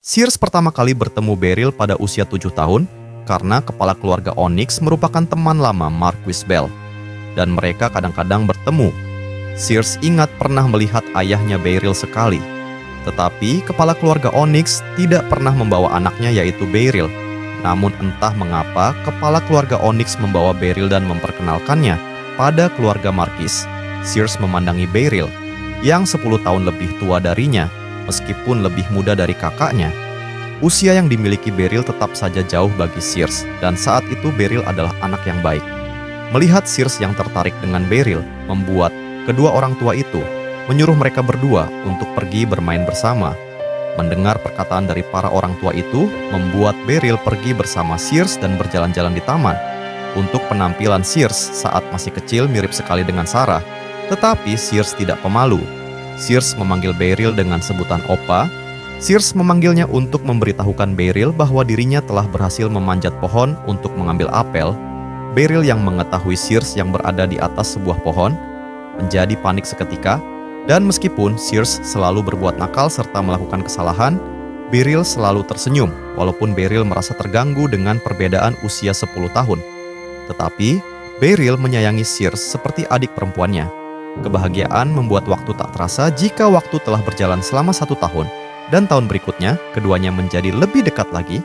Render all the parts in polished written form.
Sears pertama kali bertemu Beryl pada usia 7 tahun karena kepala keluarga Onyx merupakan teman lama Marquis Bell, dan mereka kadang-kadang bertemu. Sears ingat pernah melihat ayahnya Beryl sekali, tetapi kepala keluarga Onyx tidak pernah membawa anaknya yaitu Beryl. Namun entah mengapa kepala keluarga Onyx membawa Beryl dan memperkenalkannya pada keluarga Marquis. Sears memandangi Beryl yang 10 tahun lebih tua darinya, meskipun lebih muda dari kakaknya. Usia yang dimiliki Beryl tetap saja jauh bagi Sears, dan saat itu Beryl adalah anak yang baik. Melihat Sears yang tertarik dengan Beryl, membuat kedua orang tua itu menyuruh mereka berdua untuk pergi bermain bersama. Mendengar perkataan dari para orang tua itu, membuat Beryl pergi bersama Sears dan berjalan-jalan di taman. Untuk penampilan Sears saat masih kecil mirip sekali dengan Sarah, tetapi Sears tidak pemalu. Sears memanggil Beryl dengan sebutan Opa. Sears memanggilnya untuk memberitahukan Beryl bahwa dirinya telah berhasil memanjat pohon untuk mengambil apel. Beryl yang mengetahui Sears yang berada di atas sebuah pohon menjadi panik seketika, dan meskipun Sears selalu berbuat nakal serta melakukan kesalahan, Beryl selalu tersenyum walaupun Beryl merasa terganggu dengan perbedaan usia 10 tahun. Tetapi Beryl menyayangi Sears seperti adik perempuannya. Kebahagiaan membuat waktu tak terasa jika waktu telah berjalan selama 1 tahun, dan tahun berikutnya keduanya menjadi lebih dekat lagi,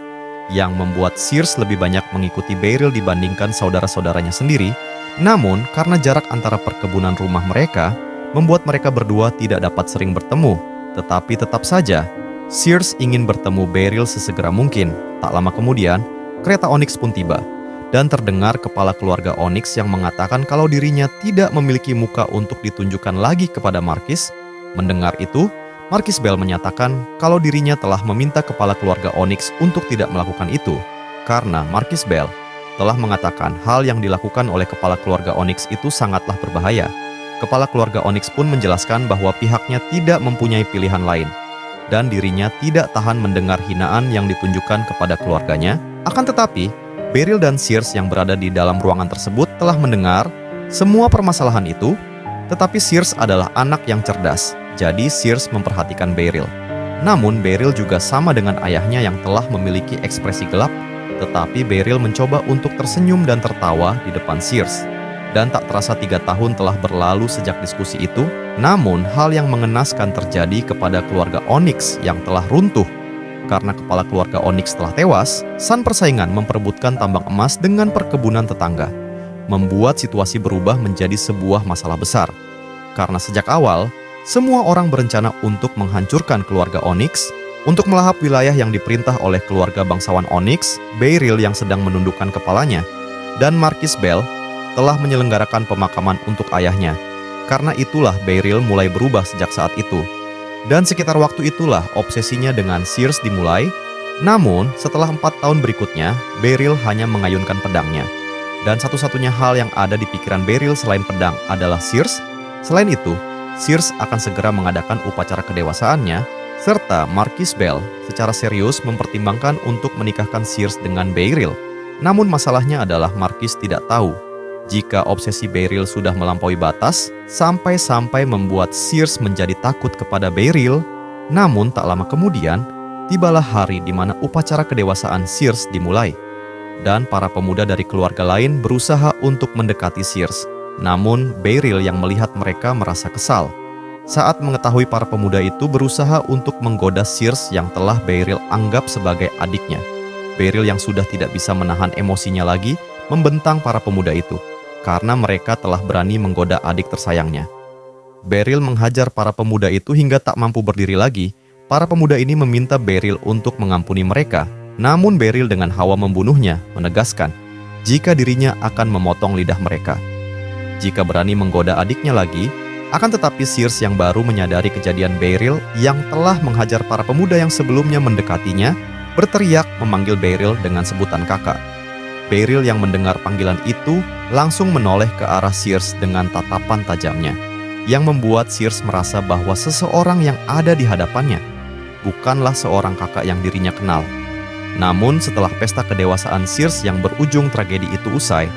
yang membuat Sears lebih banyak mengikuti Beryl dibandingkan saudara-saudaranya sendiri. Namun, karena jarak antara perkebunan rumah mereka, membuat mereka berdua tidak dapat sering bertemu. Tetapi tetap saja, Sears ingin bertemu Beryl sesegera mungkin. Tak lama kemudian, kereta Onyx pun tiba, dan terdengar kepala keluarga Onyx yang mengatakan kalau dirinya tidak memiliki muka untuk ditunjukkan lagi kepada Marquis. Mendengar itu, Marquis Bell menyatakan kalau dirinya telah meminta kepala keluarga Onyx untuk tidak melakukan itu, karena Marquis Bell telah mengatakan hal yang dilakukan oleh kepala keluarga Onyx itu sangatlah berbahaya. Kepala keluarga Onyx pun menjelaskan bahwa pihaknya tidak mempunyai pilihan lain, dan dirinya tidak tahan mendengar hinaan yang ditunjukkan kepada keluarganya. Akan tetapi, Beryl dan Sears yang berada di dalam ruangan tersebut telah mendengar semua permasalahan itu, tetapi Sears adalah anak yang cerdas, jadi Sears memperhatikan Beryl. Namun Beryl juga sama dengan ayahnya yang telah memiliki ekspresi gelap, tetapi Beryl mencoba untuk tersenyum dan tertawa di depan Sears. Dan tak terasa 3 tahun telah berlalu sejak diskusi itu, namun hal yang mengenaskan terjadi kepada keluarga Onyx yang telah runtuh. Karena kepala keluarga Onyx telah tewas, sang persaingan memperebutkan tambang emas dengan perkebunan tetangga, membuat situasi berubah menjadi sebuah masalah besar. Karena sejak awal, semua orang berencana untuk menghancurkan keluarga Onyx, untuk melahap wilayah yang diperintah oleh keluarga bangsawan Onyx. Beryl yang sedang menundukkan kepalanya, dan Marquis Bell telah menyelenggarakan pemakaman untuk ayahnya. Karena itulah Beryl mulai berubah sejak saat itu. Dan sekitar waktu itulah obsesinya dengan Sears dimulai. Namun, setelah 4 tahun berikutnya, Beryl hanya mengayunkan pedangnya. Dan satu-satunya hal yang ada di pikiran Beryl selain pedang adalah Sears. Selain itu, Sears akan segera mengadakan upacara kedewasaannya, serta Marquis Bell secara serius mempertimbangkan untuk menikahkan Sears dengan Beryl. Namun masalahnya adalah Marquis tidak tahu jika obsesi Beryl sudah melampaui batas, sampai-sampai membuat Sears menjadi takut kepada Beryl. Namun tak lama kemudian, tibalah hari di mana upacara kedewasaan Sears dimulai. Dan para pemuda dari keluarga lain berusaha untuk mendekati Sears. Namun Beryl yang melihat mereka merasa kesal saat mengetahui para pemuda itu berusaha untuk menggoda Sears yang telah Beryl anggap sebagai adiknya. Beryl yang sudah tidak bisa menahan emosinya lagi membentang para pemuda itu, karena mereka telah berani menggoda adik tersayangnya. Beryl menghajar para pemuda itu hingga tak mampu berdiri lagi. Para pemuda ini meminta Beryl untuk mengampuni mereka. Namun Beryl dengan hawa membunuhnya menegaskan jika dirinya akan memotong lidah mereka jika berani menggoda adiknya lagi. Akan tetapi Sears yang baru menyadari kejadian Beryl yang telah menghajar para pemuda yang sebelumnya mendekatinya, berteriak memanggil Beryl dengan sebutan kakak. Beryl yang mendengar panggilan itu langsung menoleh ke arah Sears dengan tatapan tajamnya, yang membuat Sears merasa bahwa seseorang yang ada di hadapannya bukanlah seorang kakak yang dirinya kenal. Namun setelah pesta kedewasaan Sears yang berujung tragedi itu usai,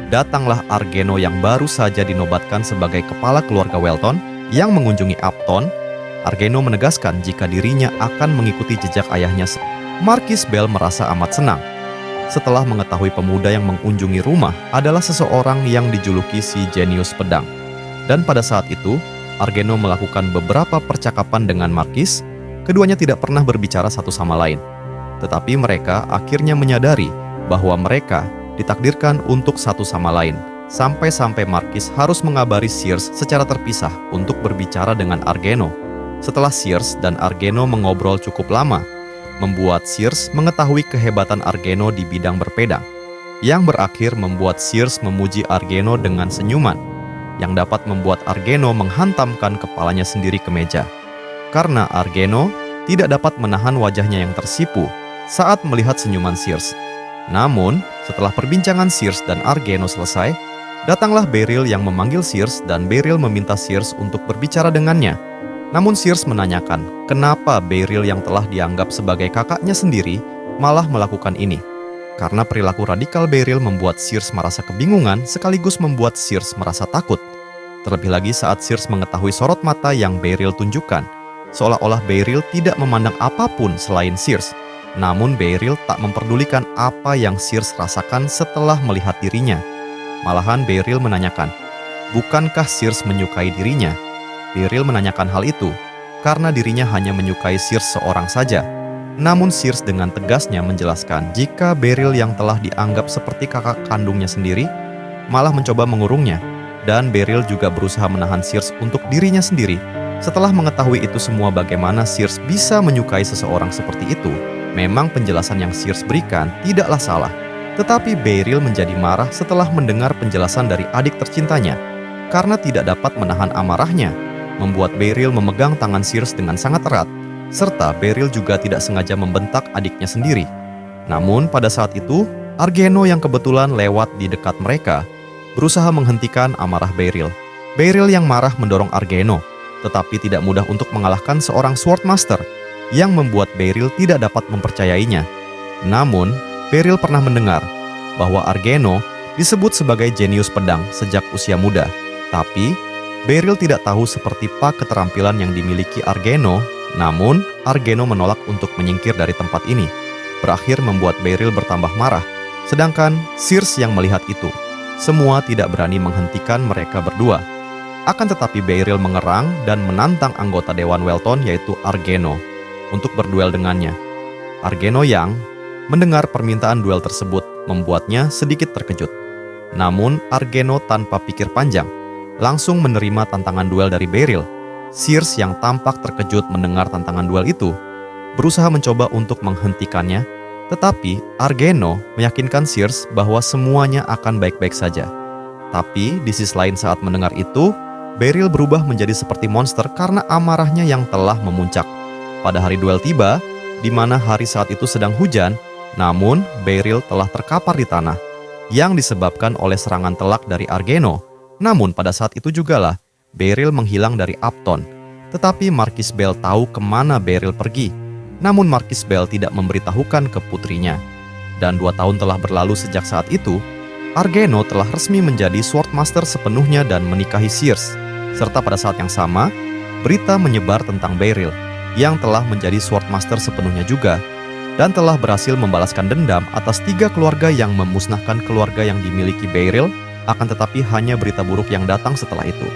datanglah Argeno yang baru saja dinobatkan sebagai kepala keluarga Welton yang mengunjungi Upton. Argeno menegaskan jika dirinya akan mengikuti jejak ayahnya. Marquis Bell merasa amat senang setelah mengetahui pemuda yang mengunjungi rumah adalah seseorang yang dijuluki si jenius pedang. Dan pada saat itu, Argeno melakukan beberapa percakapan dengan Marquis. Keduanya tidak pernah berbicara satu sama lain. Tetapi mereka akhirnya menyadari bahwa mereka ditakdirkan untuk satu sama lain. Sampai-sampai Marquis harus mengabari Sears secara terpisah untuk berbicara dengan Argeno. Setelah Sears dan Argeno mengobrol cukup lama, membuat Sears mengetahui kehebatan Argeno di bidang berpedang, yang berakhir membuat Sears memuji Argeno dengan senyuman, yang dapat membuat Argeno menghantamkan kepalanya sendiri ke meja. Karena Argeno tidak dapat menahan wajahnya yang tersipu saat melihat senyuman Sears. Namun, setelah perbincangan Sears dan Argeno selesai, datanglah Beryl yang memanggil Sears dan Beryl meminta Sears untuk berbicara dengannya. Namun Sears menanyakan kenapa Beryl yang telah dianggap sebagai kakaknya sendiri malah melakukan ini. Karena perilaku radikal Beryl membuat Sears merasa kebingungan sekaligus membuat Sears merasa takut. Terlebih lagi saat Sears mengetahui sorot mata yang Beryl tunjukkan, seolah-olah Beryl tidak memandang apapun selain Sears. Namun Beryl tak memperdulikan apa yang Sears rasakan setelah melihat dirinya. Malahan Beryl menanyakan, bukankah Sears menyukai dirinya? Beryl menanyakan hal itu karena dirinya hanya menyukai Sears seorang saja. Namun Sears dengan tegasnya menjelaskan jika Beryl yang telah dianggap seperti kakak kandungnya sendiri malah mencoba mengurungnya. Dan Beryl juga berusaha menahan Sears untuk dirinya sendiri. Setelah mengetahui itu semua bagaimana Sears bisa menyukai seseorang seperti itu, memang penjelasan yang Sears berikan tidaklah salah. Tetapi Beryl menjadi marah setelah mendengar penjelasan dari adik tercintanya. Karena tidak dapat menahan amarahnya, membuat Beryl memegang tangan Sears dengan sangat erat, serta Beryl juga tidak sengaja membentak adiknya sendiri. Namun pada saat itu, Argeno yang kebetulan lewat di dekat mereka, berusaha menghentikan amarah Beryl. Beryl yang marah mendorong Argeno, tetapi tidak mudah untuk mengalahkan seorang Swordmaster, yang membuat Beryl tidak dapat mempercayainya. Namun, Beryl pernah mendengar bahwa Argeno disebut sebagai jenius pedang sejak usia muda, tapi Beryl tidak tahu seperti apa keterampilan yang dimiliki Argeno. Namun, Argeno menolak untuk menyingkir dari tempat ini. Berakhir membuat Beryl bertambah marah. Sedangkan Sears yang melihat itu, semua tidak berani menghentikan mereka berdua. Akan tetapi Beryl mengerang dan menantang anggota Dewan Welton yaitu Argeno untuk berduel dengannya. Argeno yang mendengar permintaan duel tersebut membuatnya sedikit terkejut. Namun Argeno tanpa pikir panjang langsung menerima tantangan duel dari Beryl. Sears yang tampak terkejut mendengar tantangan duel itu, berusaha mencoba untuk menghentikannya, tetapi Argeno meyakinkan Sears bahwa semuanya akan baik-baik saja. Tapi di sisi lain saat mendengar itu, Beryl berubah menjadi seperti monster karena amarahnya yang telah memuncak. Pada hari duel tiba, di mana hari saat itu sedang hujan, namun Beryl telah terkapar di tanah, yang disebabkan oleh serangan telak dari Argeno. Namun pada saat itu jugalah Beryl menghilang dari Upton. Tetapi Marquis Bell tahu kemana Beryl pergi. Namun Marquis Bell tidak memberitahukan ke putrinya. Dan 2 tahun telah berlalu sejak saat itu, Argeno telah resmi menjadi Swordmaster sepenuhnya dan menikahi Sears. Serta pada saat yang sama, berita menyebar tentang Beryl yang telah menjadi Swordmaster sepenuhnya juga dan telah berhasil membalaskan dendam atas 3 keluarga yang memusnahkan keluarga yang dimiliki Beryl. Akan tetapi hanya berita buruk yang datang setelah itu.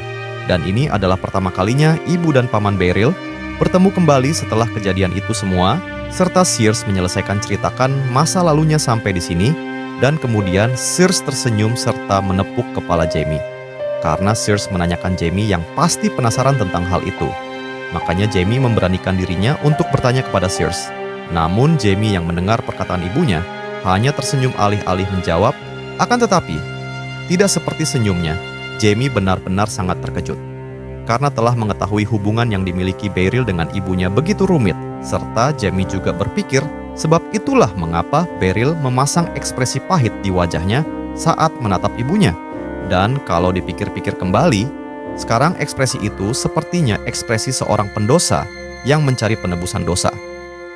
Dan ini adalah pertama kalinya ibu dan paman Beryl bertemu kembali setelah kejadian itu semua, serta Sears menyelesaikan ceritakan masa lalunya sampai di sini, dan kemudian Sears tersenyum serta menepuk kepala Jamie. Karena Sears menanyakan Jamie yang pasti penasaran tentang hal itu. Makanya Jamie memberanikan dirinya untuk bertanya kepada Sears. Namun Jamie yang mendengar perkataan ibunya hanya tersenyum alih-alih menjawab. Akan tetapi tidak seperti senyumnya, Jamie benar-benar sangat terkejut. Karena telah mengetahui hubungan yang dimiliki Beryl dengan ibunya begitu rumit, serta Jamie juga berpikir sebab itulah mengapa Beryl memasang ekspresi pahit di wajahnya saat menatap ibunya. Dan kalau dipikir-pikir kembali, sekarang ekspresi itu sepertinya ekspresi seorang pendosa yang mencari penebusan dosa.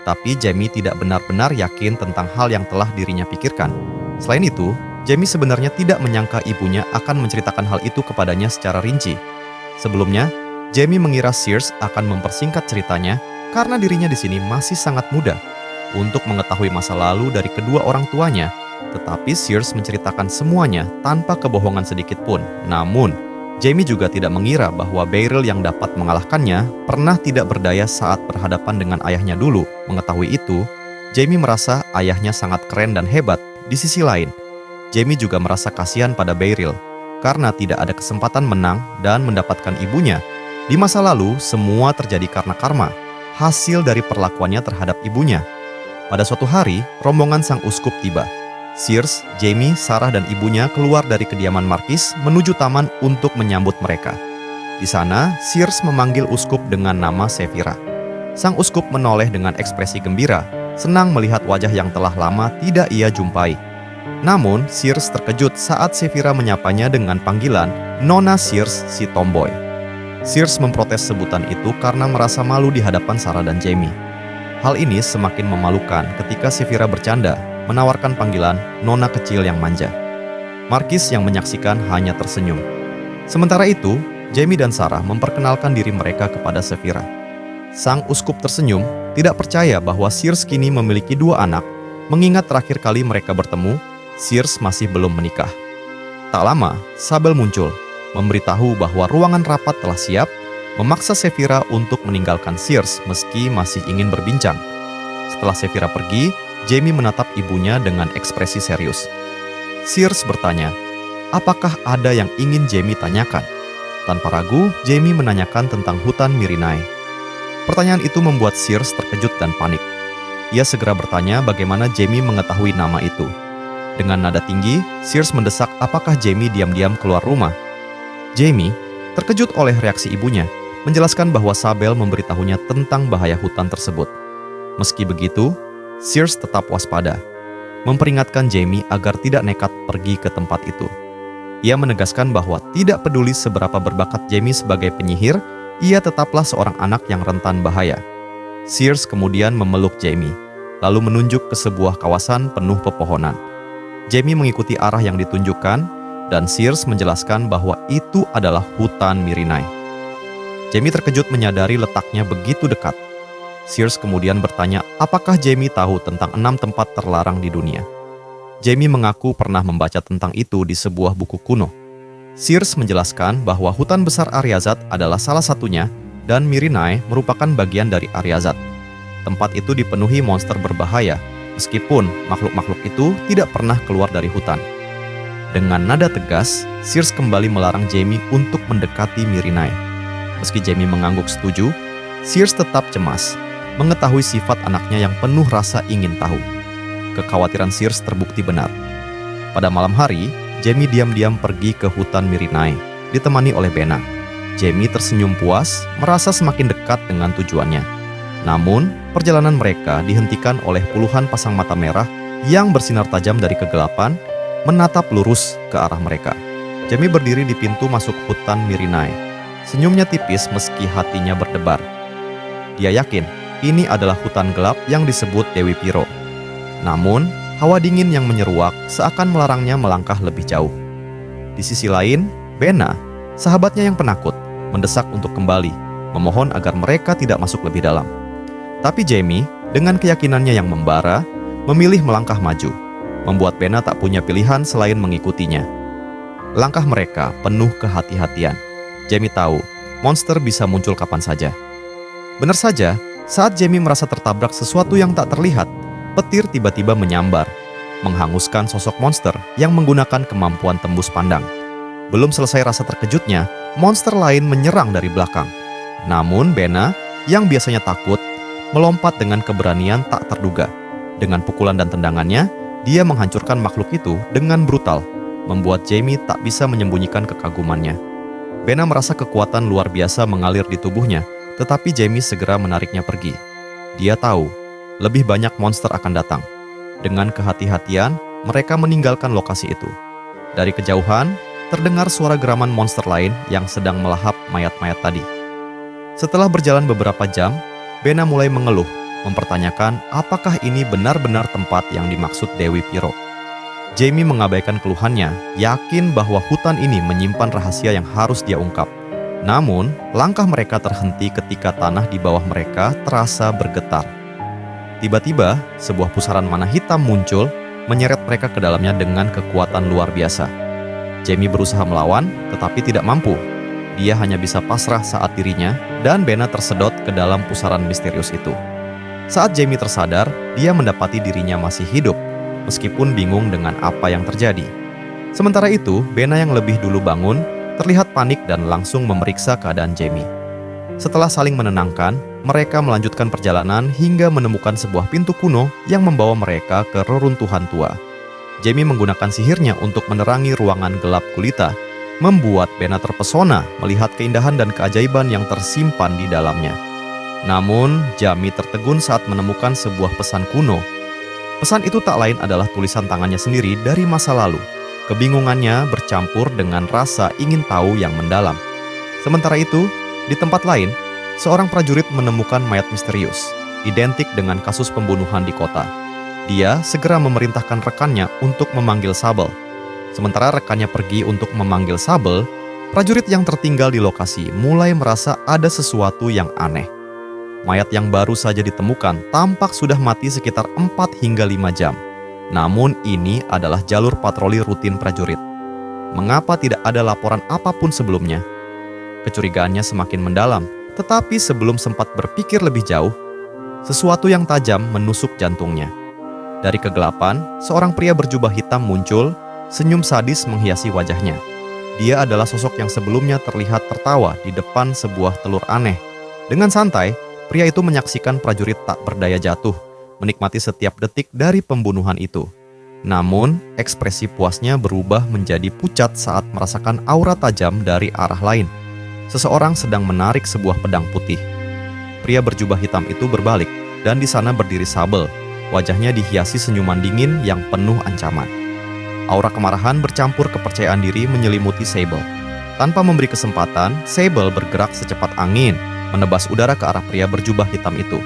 Tapi Jamie tidak benar-benar yakin tentang hal yang telah dirinya pikirkan. Selain itu, Jamie sebenarnya tidak menyangka ibunya akan menceritakan hal itu kepadanya secara rinci. Sebelumnya, Jamie mengira Sears akan mempersingkat ceritanya karena dirinya di sini masih sangat muda untuk mengetahui masa lalu dari kedua orang tuanya. Tetapi Sears menceritakan semuanya tanpa kebohongan sedikit pun. Namun, Jamie juga tidak mengira bahwa Beryl yang dapat mengalahkannya pernah tidak berdaya saat berhadapan dengan ayahnya dulu. Mengetahui itu, Jamie merasa ayahnya sangat keren dan hebat. Di sisi lain, Jamie juga merasa kasihan pada Beryl karena tidak ada kesempatan menang dan mendapatkan ibunya. Di masa lalu, semua terjadi karena karma, hasil dari perlakuannya terhadap ibunya. Pada suatu hari, rombongan sang uskup tiba. Sears, Jamie, Sarah, dan ibunya keluar dari kediaman Markis menuju taman untuk menyambut mereka. Di sana, Sears memanggil uskup dengan nama Sephira. Sang uskup menoleh dengan ekspresi gembira, senang melihat wajah yang telah lama tidak ia jumpai. Namun, Sears terkejut saat Sephira menyapanya dengan panggilan Nona Sears si tomboy. Sears memprotes sebutan itu karena merasa malu di hadapan Sarah dan Jamie. Hal ini semakin memalukan ketika Sephira bercanda, menawarkan panggilan Nona kecil yang manja. Markis yang menyaksikan hanya tersenyum. Sementara itu, Jamie dan Sarah memperkenalkan diri mereka kepada Sephira. Sang uskup tersenyum, tidak percaya bahwa Sears kini memiliki dua anak, mengingat terakhir kali mereka bertemu, Sears masih belum menikah. Tak lama, Sabel muncul, memberitahu bahwa ruangan rapat telah siap, memaksa Sephira untuk meninggalkan Sears meski masih ingin berbincang. Setelah Sephira pergi, Jamie menatap ibunya dengan ekspresi serius. Sears bertanya, apakah ada yang ingin Jamie tanyakan? Tanpa ragu, Jamie menanyakan tentang hutan Mirinai. Pertanyaan itu membuat Sears terkejut dan panik. Ia segera bertanya bagaimana Jamie mengetahui nama itu. Dengan nada tinggi, Sears mendesak apakah Jamie diam-diam keluar rumah. Jamie, terkejut oleh reaksi ibunya, menjelaskan bahwa Sabel memberitahunya tentang bahaya hutan tersebut. Meski begitu, Sears tetap waspada, memperingatkan Jamie agar tidak nekat pergi ke tempat itu. Ia menegaskan bahwa tidak peduli seberapa berbakat Jamie sebagai penyihir, ia tetaplah seorang anak yang rentan bahaya. Sears kemudian memeluk Jamie, lalu menunjuk ke sebuah kawasan penuh pepohonan. Jamie mengikuti arah yang ditunjukkan, dan Sears menjelaskan bahwa itu adalah hutan Mirinai. Jamie terkejut menyadari letaknya begitu dekat. Sears kemudian bertanya apakah Jamie tahu tentang 6 tempat terlarang di dunia. Jamie mengaku pernah membaca tentang itu di sebuah buku kuno. Sears menjelaskan bahwa hutan besar Ariazat adalah salah satunya dan Mirinai merupakan bagian dari Ariazat. Tempat itu dipenuhi monster berbahaya, meskipun makhluk-makhluk itu tidak pernah keluar dari hutan. Dengan nada tegas, Sears kembali melarang Jamie untuk mendekati Mirinai. Meski Jamie mengangguk setuju, Sears tetap cemas mengetahui sifat anaknya yang penuh rasa ingin tahu. Kekhawatiran Sears terbukti benar. Pada malam hari, Jamie diam-diam pergi ke hutan Mirinai, ditemani oleh Bena. Jamie tersenyum puas, merasa semakin dekat dengan tujuannya. Namun, perjalanan mereka dihentikan oleh puluhan pasang mata merah yang bersinar tajam dari kegelapan, menatap lurus ke arah mereka. Jamie berdiri di pintu masuk hutan Mirinai. Senyumnya tipis meski hatinya berdebar. Dia yakin ini adalah hutan gelap yang disebut Dewi Piro. Namun, hawa dingin yang menyeruak seakan melarangnya melangkah lebih jauh. Di sisi lain, Bena, sahabatnya yang penakut, mendesak untuk kembali, memohon agar mereka tidak masuk lebih dalam. Tapi Jamie, dengan keyakinannya yang membara, memilih melangkah maju, membuat Bena tak punya pilihan selain mengikutinya. Langkah mereka penuh kehati-hatian. Jamie tahu, monster bisa muncul kapan saja. Benar saja, saat Jamie merasa tertabrak sesuatu yang tak terlihat, petir tiba-tiba menyambar, menghanguskan sosok monster yang menggunakan kemampuan tembus pandang. Belum selesai rasa terkejutnya, monster lain menyerang dari belakang. Namun Bena, yang biasanya takut, melompat dengan keberanian tak terduga. Dengan pukulan dan tendangannya, dia menghancurkan makhluk itu dengan brutal, membuat Jamie tak bisa menyembunyikan kekagumannya. Bena merasa kekuatan luar biasa mengalir di tubuhnya, tetapi Jamie segera menariknya pergi. Dia tahu, lebih banyak monster akan datang. Dengan kehati-hatian, mereka meninggalkan lokasi itu. Dari kejauhan, terdengar suara geraman monster lain yang sedang melahap mayat-mayat tadi. Setelah berjalan beberapa jam, Bena mulai mengeluh, mempertanyakan apakah ini benar-benar tempat yang dimaksud Dewi Piro. Jamie mengabaikan keluhannya, yakin bahwa hutan ini menyimpan rahasia yang harus dia ungkap. Namun, langkah mereka terhenti ketika tanah di bawah mereka terasa bergetar. Tiba-tiba, sebuah pusaran mana hitam muncul, menyeret mereka ke dalamnya dengan kekuatan luar biasa. Jamie berusaha melawan, tetapi tidak mampu. Dia hanya bisa pasrah saat dirinya dan Benna tersedot ke dalam pusaran misterius itu. Saat Jamie tersadar, dia mendapati dirinya masih hidup, meskipun bingung dengan apa yang terjadi. Sementara itu, Benna yang lebih dulu bangun, terlihat panik dan langsung memeriksa keadaan Jamie. Setelah saling menenangkan, mereka melanjutkan perjalanan hingga menemukan sebuah pintu kuno yang membawa mereka ke reruntuhan tua. Jamie menggunakan sihirnya untuk menerangi ruangan gelap gulita, membuat Benna terpesona melihat keindahan dan keajaiban yang tersimpan di dalamnya. Namun, Jamie tertegun saat menemukan sebuah pesan kuno. Pesan itu tak lain adalah tulisan tangannya sendiri dari masa lalu. Kebingungannya bercampur dengan rasa ingin tahu yang mendalam. Sementara itu, di tempat lain, seorang prajurit menemukan mayat misterius, identik dengan kasus pembunuhan di kota. Dia segera memerintahkan rekannya untuk memanggil Sable. Sementara rekannya pergi untuk memanggil Sable, prajurit yang tertinggal di lokasi mulai merasa ada sesuatu yang aneh. Mayat yang baru saja ditemukan tampak sudah mati sekitar 4 hingga 5 jam. Namun ini adalah jalur patroli rutin prajurit. Mengapa tidak ada laporan apapun sebelumnya? Kecurigaannya semakin mendalam, tetapi sebelum sempat berpikir lebih jauh, sesuatu yang tajam menusuk jantungnya. Dari kegelapan, seorang pria berjubah hitam muncul, senyum sadis menghiasi wajahnya. Dia adalah sosok yang sebelumnya terlihat tertawa di depan sebuah telur aneh. Dengan santai, pria itu menyaksikan prajurit tak berdaya jatuh, menikmati setiap detik dari pembunuhan itu. Namun, ekspresi puasnya berubah menjadi pucat saat merasakan aura tajam dari arah lain. Seseorang sedang menarik sebuah pedang putih. Pria berjubah hitam itu berbalik, dan di sana berdiri Sable. Wajahnya dihiasi senyuman dingin yang penuh ancaman. Aura kemarahan bercampur kepercayaan diri menyelimuti Sable. Tanpa memberi kesempatan, Sable bergerak secepat angin, menebas udara ke arah pria berjubah hitam itu.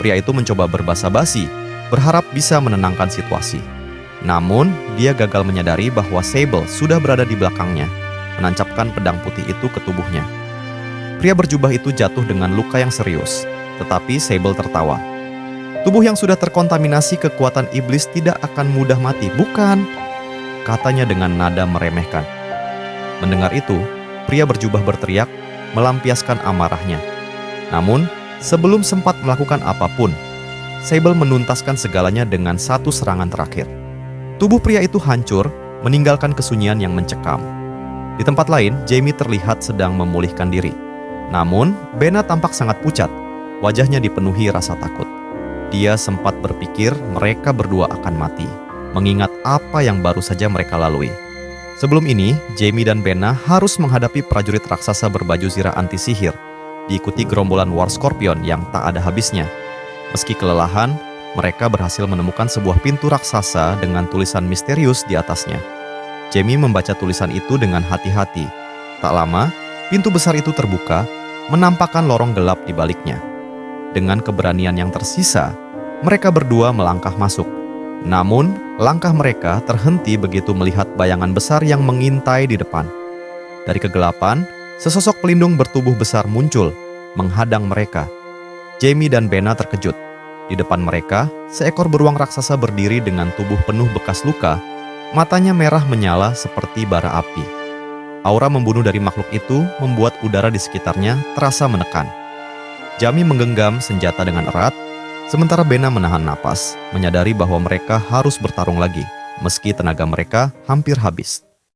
Pria itu mencoba berbasa-basi, berharap bisa menenangkan situasi. Namun, dia gagal menyadari bahwa Sable sudah berada di belakangnya, menancapkan pedang putih itu ke tubuhnya. Pria berjubah itu jatuh dengan luka yang serius, tetapi Sable tertawa. Tubuh yang sudah terkontaminasi kekuatan iblis tidak akan mudah mati, bukan? Katanya dengan nada meremehkan. Mendengar itu, pria berjubah berteriak, melampiaskan amarahnya. Namun, sebelum sempat melakukan apapun, Sable menuntaskan segalanya dengan satu serangan terakhir. Tubuh pria itu hancur, meninggalkan kesunyian yang mencekam. Di tempat lain, Jamie terlihat sedang memulihkan diri. Namun, Benna tampak sangat pucat. Wajahnya dipenuhi rasa takut. Dia sempat berpikir mereka berdua akan mati, mengingat apa yang baru saja mereka lalui. Sebelum ini, Jamie dan Benna harus menghadapi prajurit raksasa berbaju zirah anti sihir, diikuti gerombolan War Scorpion yang tak ada habisnya. Meski kelelahan, mereka berhasil menemukan sebuah pintu raksasa dengan tulisan misterius di atasnya. Jamie membaca tulisan itu dengan hati-hati. Tak lama, pintu besar itu terbuka, menampakkan lorong gelap di baliknya. Dengan keberanian yang tersisa, mereka berdua melangkah masuk. Namun, langkah mereka terhenti begitu melihat bayangan besar yang mengintai di depan. Dari kegelapan, sesosok pelindung bertubuh besar muncul, menghadang mereka. Jamie dan Benna terkejut. Di depan mereka, seekor beruang raksasa berdiri dengan tubuh penuh bekas luka, matanya merah menyala seperti bara api. Aura membunuh dari makhluk itu membuat udara di sekitarnya terasa menekan. Jamie menggenggam senjata dengan erat, sementara Benna menahan napas, menyadari bahwa mereka harus bertarung lagi, meski tenaga mereka hampir habis.